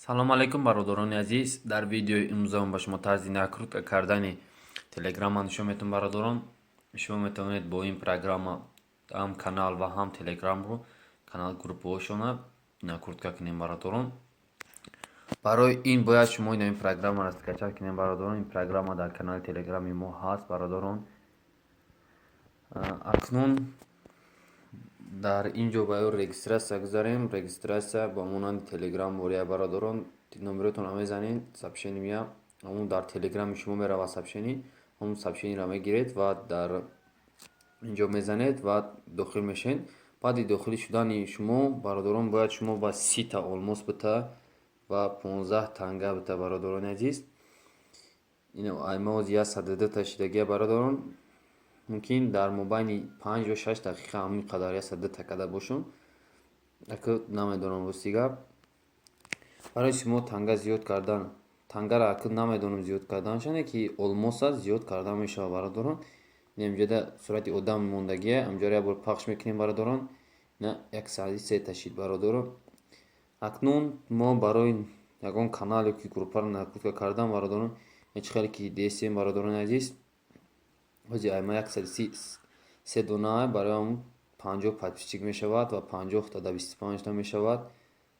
салом алайкум бародарони азиз. дар видеои имрӯзам ба шумо тарзи накрутка кардани телеграмма нишон метавонам бародарон. шумо метавонед бо ин программа ҳам канал ва ҳам телеграмро канал группаҳошона накрутка кунем бародарон. барои ин бояд шумо ин программаро скачат кунем бародарон. ин программа дар канали телеграми мо ҳаст бародарон. акнун дар ин ҷо ба регистратсия гузарем. Регистратсия ба монанди телеграм вория бародарон. номероятонро мезанед, сообщение мия ҳамун дар телеграми шумо меравад сообщение, ҳамун сообщениеро мегиред ва дар инҷо мезанед ва дохил мешед. баъди дохилӣ шудани шумо бародарон бояд шумо ба 30 та олмос бита ва 15 танга бита бародарони азиз. ин аймоз я садида ташидагия бародарон. мумкин дар мобайни 5 ё 6 дақиқа ҳамин қадар я садида такада бошам. ака намедонам рости гап. барои шумо танга зиёд кардан, тангара ака намедонам зиёд кардан шане ки олмоса зиёд кардан мешава бародарон. инҷода сурати одам мондагия амҷора як бор пахш мекунем бародарон. на 103 ташид бародарон. акнун мо барои ягон канал ё ки группаро накрутка кардан бародарон ҳеҷ хеле ки дестем бародарони азиз. ҳози айма 133 дона барои ҳамун 50 подписчик мешавад ва 50 та 25 та мешавад.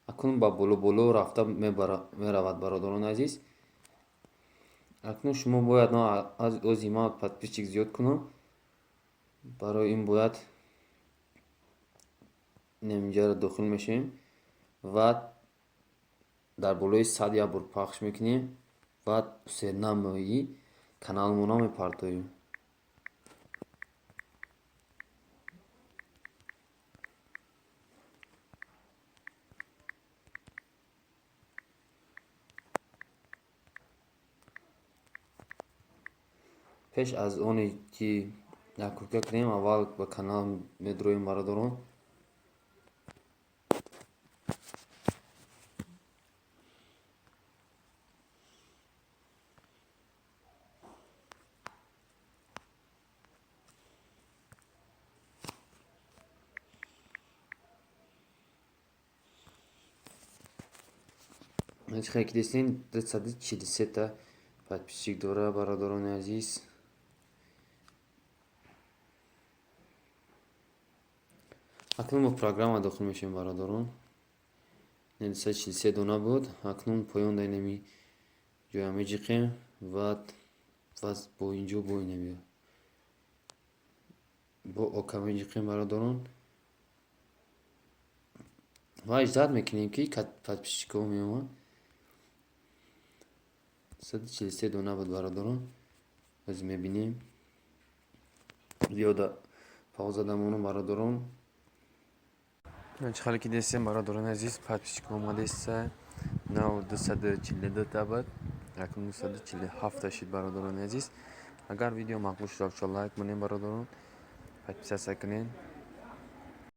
акнун ба боло рафта меравад бародарони азиз. акнун шумо бояд ози ма подписчик зиёд кунам. барои ин бояд инҷаро дохил мешем ва дар болои 100 як бор пахш мекунем ва усернамои каналмона мепартоем. пеш аз оне ки накрутка кунем аввал ба канал медроем бародарон. ҳеҷ хеле ки дестем 243 та подписчик дора бародарони азиз. акнун ба программа дохил мешем бародарон. 243 дона буд. акнун поён данеми ҷоя меҷиқем ва бо инҷо бо инем бо ока меҷиқем бародарон ва иҷзат мекунем ки подписчикҳо меомад. 243 дона буд бародарон. оз мебинем зиёда пауза дамонам бародарон. ҳеҷ хеле ки дестем бародарони азиз подписчик омадеста. нав 242 та буд. акнун 247 та шид бародарони азиз. агар видео мақбул шуд лайк кунем бародарон. подписатсия кунем.